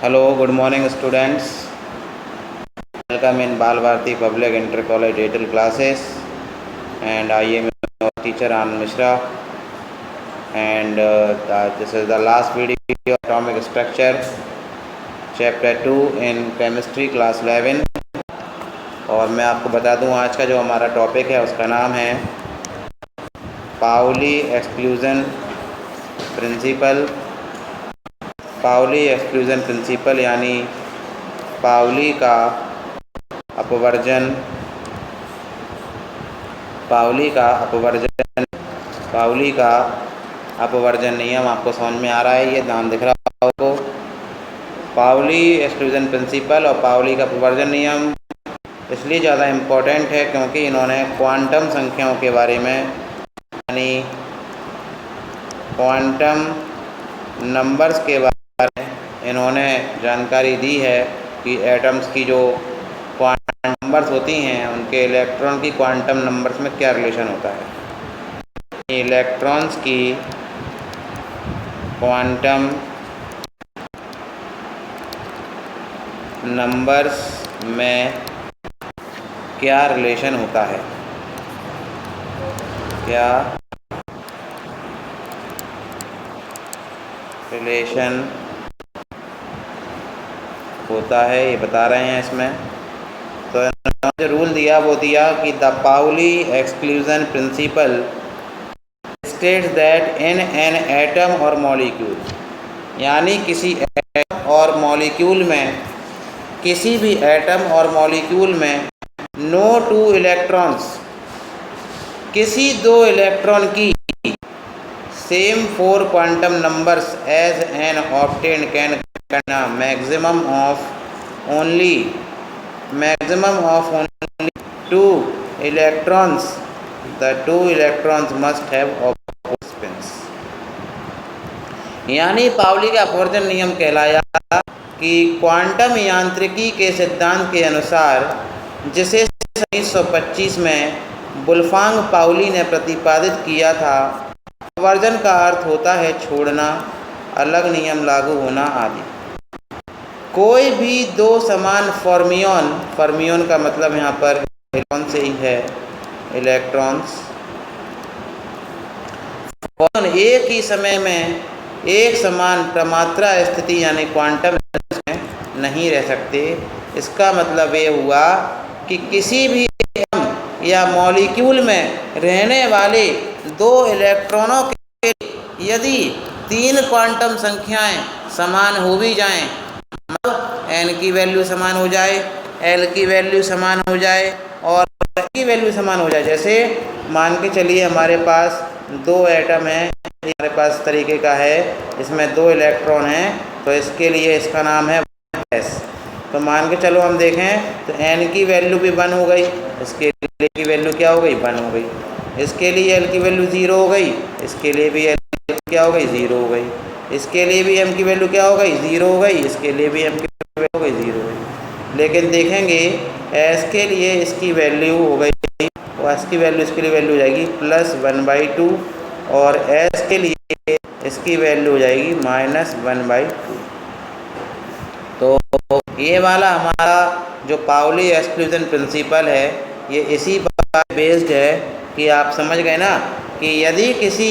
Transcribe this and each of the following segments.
Hello, good morning students. Welcome in Bal Bharati Public Inter College Digital classes, and I am your teacher Anand Mishra, and this is the last video of atomic structure, chapter 2 in chemistry class 11। और मैं आपको बता दूं आज का जो हमारा topic है उसका नाम है Pauli exclusion principle. Pauli exclusion principle यानी पाउली का अपवर्जन नियम आपको समझ में आ रहा है, ये नाम दिख रहा है आपको। पाउली एक्सक्लूजन प्रिंसिपल और पाउली का अपवर्जन नियम इसलिए ज़्यादा इम्पोर्टेंट है क्योंकि इन्होंने क्वांटम संख्याओं के बारे में यानी क्वांटम नंबर्स के बारे में इन्होंने जानकारी दी है कि एटम्स की जो क्वांटम नंबर्स होती हैं उनके इलेक्ट्रॉन की क्वांटम नंबर्स में क्या रिलेशन होता है। इलेक्ट्रॉन्स की क्वांटम नंबर्स में क्या रिलेशन होता है, क्या रिलेशन होता है ये बता रहे हैं इसमें। तो जो रूल दिया वो दिया कि the Pauli exclusion principle states that in an atom और मॉलिक्यूल, यानी किसी एटम और मॉलिक्यूल में, किसी भी एटम और मॉलिक्यूल में नो टू इलेक्ट्रॉन्स, किसी दो इलेक्ट्रॉन की same four quantum numbers as an obtained can maximum of only two electrons, the two electrons must have opposite spins. यानी पाउली का अपवर्जन नियम कहलाया कि क्वांटम यांत्रिकी के सिद्धांत के अनुसार जिसे 1925 में वुल्फ्गांग पाउली ने प्रतिपादित किया था, अपवर्जन का अर्थ होता है छोड़ना, अलग नियम लागू होना आदि। कोई भी दो समान फर्मियोन का मतलब यहाँ पर इलेक्ट्रॉन से ही है, इलेक्ट्रॉन्स एक ही समय में एक समान प्रमात्रा स्थिति यानी क्वांटम में नहीं रह सकते। इसका मतलब ये हुआ कि किसी भी एटम या मॉलिक्यूल में रहने वाले दो इलेक्ट्रॉनों के यदि तीन क्वांटम संख्याएं समान हो भी जाएं, मतलब n की वैल्यू समान हो जाए, l की वैल्यू समान हो जाए और l की वैल्यू समान हो जाए। जैसे मान के चलिए हमारे पास दो एटम हैं, हमारे पास तरीके का है, इसमें दो इलेक्ट्रॉन हैं, तो इसके लिए इसका नाम है s। तो मान के चलो हम देखें तो n की वैल्यू भी 1 हो गई, इसके लिए की वैल्यू क्या हो गई 1 हो गई, इसके लिए l की वैल्यू 0 हो गई, इसके लिए भी l क्या हो गई 0 हो गई, इसके लिए भी m की वैल्यू क्या हो गई 0 हो गई, इसके लिए भी m की वैल्यू हो गई 0 हो गई। लेकिन देखेंगे s के लिए इसकी वैल्यू हो गई, और s की वैल्यू इसके लिए वैल्यू हो जाएगी +1/2 और s के लिए इसकी वैल्यू हो जाएगी -1/2। तो ये वाला हमारा जो पाउली एक्सक्लूजन प्रिंसिपल है ये इसी पर बेस्ड है कि आप समझ गए ना कि यदि किसी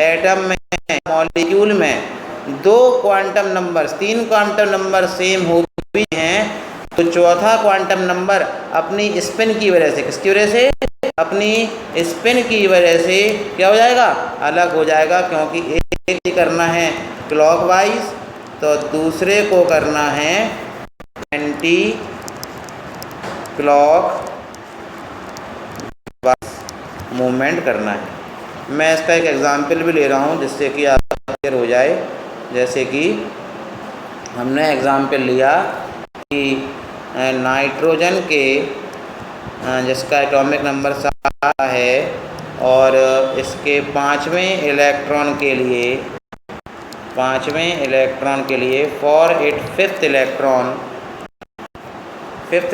एटम में मॉलिक्यूल में दो क्वांटम नंबर्स, तीन क्वांटम नंबर सेम हो भी हैं तो चौथा क्वांटम नंबर अपनी स्पिन की वजह से, किसकी वजह से, अपनी स्पिन की वजह से क्या हो जाएगा, अलग हो जाएगा। क्योंकि एक ही करना है क्लॉकवाइज तो दूसरे को करना है एंटी क्लॉक मूवमेंट करना है। मैं इसका एक एग्जांपल भी ले रहा हूँ जिससे कि आप क्लियर हो जाए। जैसे कि हमने एग्जांपल लिया कि नाइट्रोजन के जिसका एटॉमिक नंबर 7 है और इसके पाँचवें इलेक्ट्रॉन के लिए for it fifth electron fifth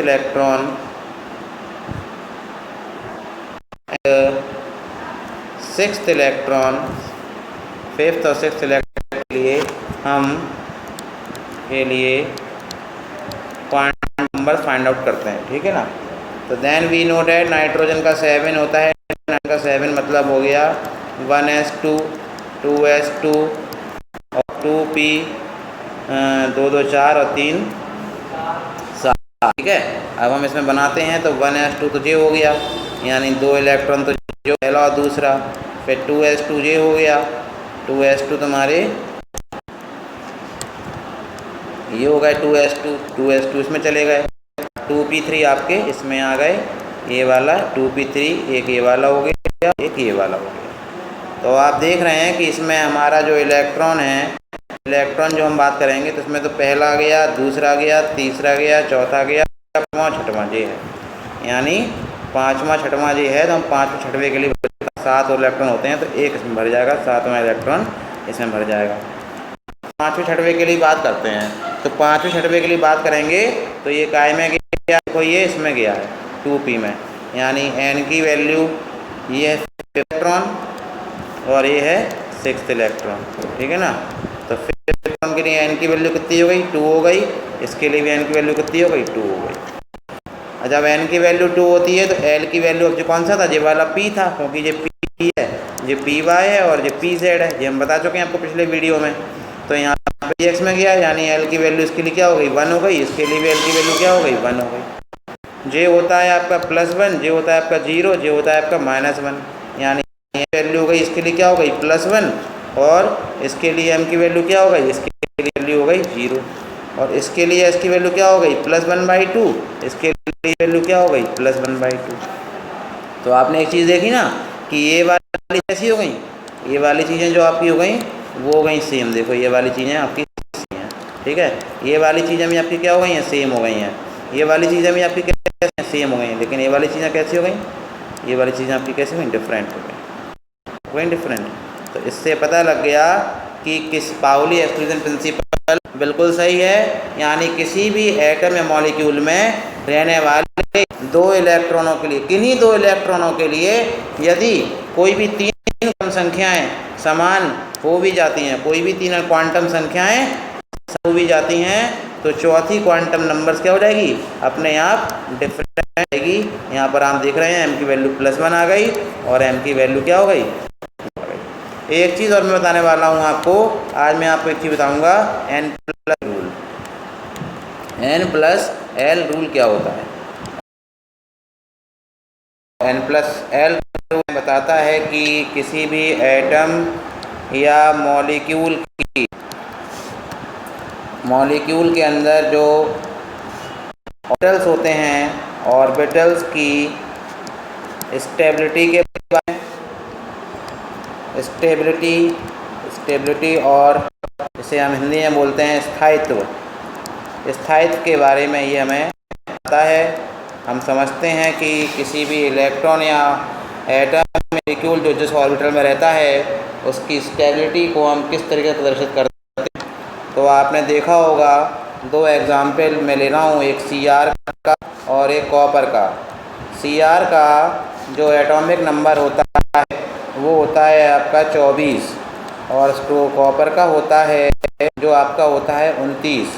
और सिक्स्थ इलेक्ट्रॉन के लिए हम के लिए क्वांटम नंबर फाइंड आउट करते हैं, ठीक है ना। तो then we know that nitrogen का 7 होता है, नाइट्रोजन का 7 मतलब हो गया 1s2 2s2 और 2p 2 2 4 और 3 7, ठीक है। अब हम इसमें बनाते हैं तो 1s2 तो ये हो गया, यानी 2 इलेक्ट्रॉन तो जो पहला और दूसरा, फिर 2s2 ये हो गया, 2s2 तुम्हारे ये हो गए 2s2 इसमें चले गए, 2p3 आपके इसमें आ गए, ये वाला 2p3, एक ये वाला हो गया, एक ये वाला हो गया। तो आप देख रहे हैं कि इसमें हमारा जो इलेक्ट्रॉन है, इलेक्ट्रॉन जो हम बात करेंगे तो इसमें तो पहला गया, दूसरा गया, तीसरा गया, चौथा गया, पाँचवां छठवां ये है, यानी पाँचवां छठवां ये है। तो हम पाँचवें छठवें के लिए 7 इलेक्ट्रॉन होते हैं तो एक इसमें भर जाएगा, 7वां इलेक्ट्रॉन इसमें भर जाएगा। पाँचवें छठवें के लिए बात करते हैं, तो पाँचवें छठवें के लिए बात करेंगे तो ये काय में गया, देखो ये इसमें गया है 2p में, यानी n की वैल्यू ये है 5th इलेक्ट्रॉन और ये है 6th इलेक्ट्रॉन, ठीक है ना। तो 5th इलेक्ट्रॉन के लिए n की वैल्यू कितनी हो गई, 2 हो गई, इसके लिए भी n की वैल्यू कितनी हो गई, 2 हो गई। जब n की वैल्यू 2 होती है तो l की वैल्यू अब जो कौन सा था, ये वाला p था, क्योंकि ये p है, ये py है और ये pz है, ये हम बता चुके हैं आपको पिछले वीडियो में। तो यहाँ पे x में गया, यानी l की वैल्यू इसके लिए क्या हो गई, 1 हो गई, इसके लिए भी l की वैल्यू क्या हो गई, 1 हो गई। जे होता है आपका +1, जे होता है आपका 0, जे होता है आपका -1, यानी वैल्यू हो गई इसके लिए क्या हो गई +1 और इसके लिए m की वैल्यू क्या हो गई, इसके लिए वैल्यू हो गई 0 और इसके लिए इसकी वैल्यू क्या हो गई +1/2, इसके लिए वैल्यू क्या हो गई +1/2। तो आपने एक चीज़ देखी ना कि ये वाली कैसी हो गई, ये वाली चीज़ें जो आपकी हो गई वो हो गई सेम, देखो ये वाली चीज़ें आपकी सेम हैं, ठीक है। ये वाली चीज़ें भी आपकी क्या हो गई हैं, सेम हो गई हैं। ये वाली चीज़ें भी आपकी कैसे सेम हो गई हैं, लेकिन ये वाली चीज़ें कैसी हो गई, ये वाली चीज़ें आपकी कैसी हो गई, डिफरेंट हो गई, डिफरेंट। तो इससे पता लग गया कि किस पाउली एक्सक्लूजन प्रिंसिपल बिल्कुल सही है, यानी किसी भी एटम या मॉलिक्यूल में रहने वाले 2 इलेक्ट्रॉनों के लिए, किन्हीं 2 इलेक्ट्रॉनों के लिए यदि कोई भी 3 संख्याएं समान हो भी जाती हैं, कोई भी 3 क्वांटम संख्याएं हो भी जाती हैं, तो चौथी क्वांटम नंबर्स क्या हो जाएगी, अपने आप डिफरेंट हो जाएगी। यहाँ पर आप देख रहे हैं m की वैल्यू +1 आ गई और m की वैल्यू क्या हो गई। एक चीज़ और मैं बताने वाला हूँ आपको, आज मैं आपको एक चीज़ बताऊँगा, n+ रूल। n+l रूल क्या होता है, n+l रूल बताता है कि किसी भी एटम या मॉलिक्यूल के अंदर जो ऑर्बिटल्स होते हैं, ऑर्बिटल्स की स्टेबिलिटी के बारे में, स्टेबिलिटी और इसे हम हिंदी में बोलते हैं स्थायित्व के बारे में ये हमें पता है। हम समझते हैं कि किसी भी इलेक्ट्रॉन या एटम मॉलिक्यूल जो जिस ऑर्बिटल में रहता है उसकी स्टेबिलिटी को हम किस तरीके से प्रदर्शित करते हैं। तो आपने देखा होगा, 2 एग्जाम्पल मैं ले रहा हूँ, एक Cr का और एक कॉपर का। Cr का जो एटॉमिक नंबर होता है वो होता है आपका 24 और कॉपर का होता है जो आपका होता है 29।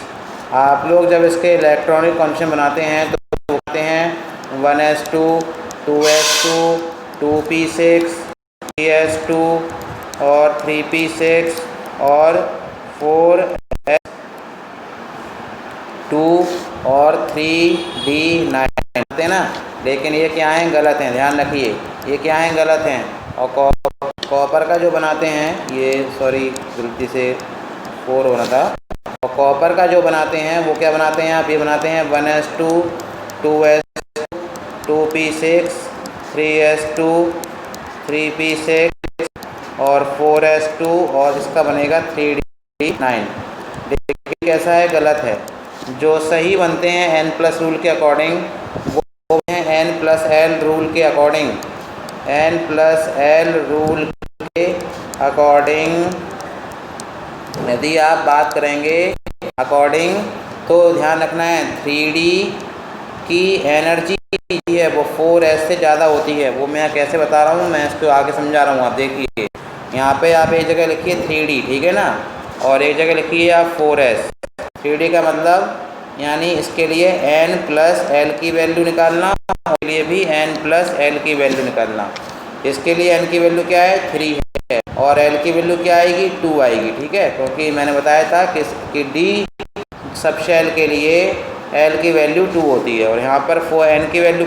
आप लोग जब इसके इलेक्ट्रॉनिक कॉन्फिगरेशन बनाते हैं तो कहते हैं 1s2 2s2 2p6 3s2 और 3p6 और 4s2 और 3d9 हैं ना, लेकिन ये क्या हैं, गलत हैं, ध्यान रखिए, ये क्या हैं, गलत हैं। और कॉपर का जो बनाते हैं, ये सॉरी गलती से 4 होना था, और कॉपर का जो बनाते हैं वो क्या बनाते हैं आप, ये बनाते हैं 1s2 2s2 2p6 3s2 3p6 और 4s2 और इसका बनेगा 3d9। देखिए कैसा है, गलत है। जो सही बनते हैं n+ रूल के अकॉर्डिंग वो हैं n+l रूल के अकॉर्डिंग। n+l रूल के अकॉर्डिंग यदि आप बात करेंगे अकॉर्डिंग, तो ध्यान रखना है 3d की एनर्जी है वो 4s से ज़्यादा होती है। वो मैं कैसे बता रहा हूँ, मैं इसको आगे समझा रहा हूँ। आप देखिए, यहाँ पे आप एक जगह लिखिए 3d, ठीक है ना, और एक जगह लिखिए आप 4s। 3D का मतलब यानी इसके लिए n प्लस एल की वैल्यू निकालना, और इसके लिए भी n प्लस एल की वैल्यू निकालना। इसके लिए n की वैल्यू क्या है 3 है, और l की वैल्यू क्या आएगी 2 आएगी। ठीक है, क्योंकि मैंने बताया था कि D सब शेल के लिए l की वैल्यू 2 होती है, और यहाँ पर n की वैल्यू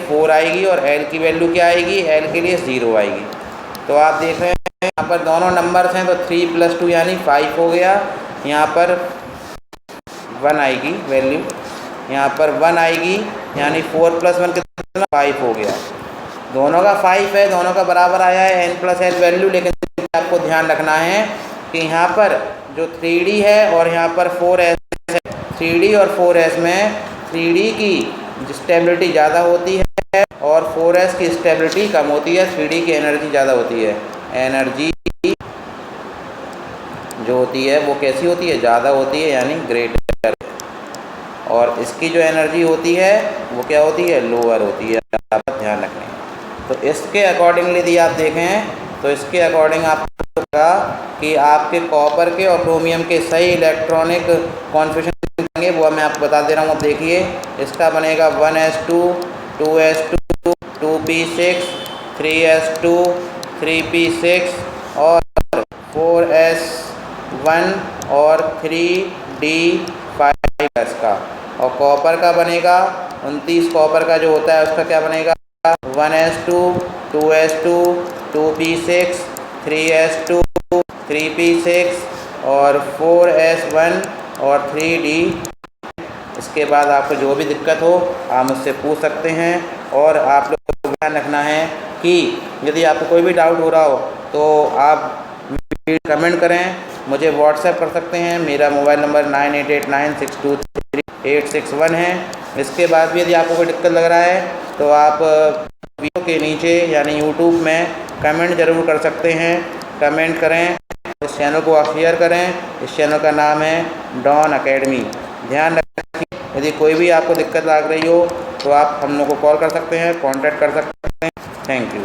4 आएगी, और l की वैल्यू क्या आएगी, l के लिए 0 आएगी। तो आप देख रहे हैं यहाँ पर दोनों नंबर्स हैं, तो 3 + 2 यानी 5 हो गया। यहाँ पर 1 आएगी वैल्यू, यहाँ पर 1 आएगी, यानी 4 + 1 कितना 5 हो गया। दोनों का 5 है, दोनों का बराबर आया है n + l वैल्यू। लेकिन आपको ध्यान रखना है कि यहाँ पर जो 3D है और यहाँ पर 4s है, 3D और 4s में 3D की स्टेबिलिटी ज़्यादा होती है और 4s की स्टेबिलिटी कम होती है। 3D की एनर्जी ज़्यादा होती है, एनर्जी जो होती है वो कैसी होती है, ज़्यादा होती है, यानी ग्रेटर। और इसकी जो एनर्जी होती है वो क्या होती है, लोअर होती है। आप ध्यान रखें। तो इसके अकॉर्डिंगली यदि आप देखें तो इसके अकॉर्डिंग आपको लगा कि आपके कॉपर के और क्रोमियम के सही इलेक्ट्रॉनिक कॉन्फ़िगरेशन बनेंगे, वो मैं आपको बता दे रहा हूँ। देखिए इसका बनेगा 1s2 2s2 2p6 3s2 3p6 और 4s1 और 3d5s का। और कॉपर का बनेगा 29 कॉपर का जो होता है उसका क्या बनेगा 1s2 2s2 2p6 3s2 3p6 और 4s1 और 3d। इसके बाद आपको जो भी दिक्कत हो आप मुझसे पूछ सकते हैं। और आप लोग को ध्यान रखना है कि यदि आपको कोई भी डाउट हो रहा हो तो आप कमेंट करें, मुझे व्हाट्सएप कर सकते हैं। मेरा मोबाइल नंबर 9889623861 है। इसके बाद भी यदि आपको कोई दिक्कत लग रहा है तो आप वीडियो के नीचे यानी यूट्यूब में कमेंट ज़रूर कर सकते हैं। कमेंट करें, इस चैनल को आप शेयर करें। इस चैनल का नाम है डॉन अकेडमी। ध्यान रखिए, यदि कोई भी आपको दिक्कत लग रही हो तो आप हम लोग को कॉल कर सकते हैं, कांटेक्ट कर सकते हैं। Thank you.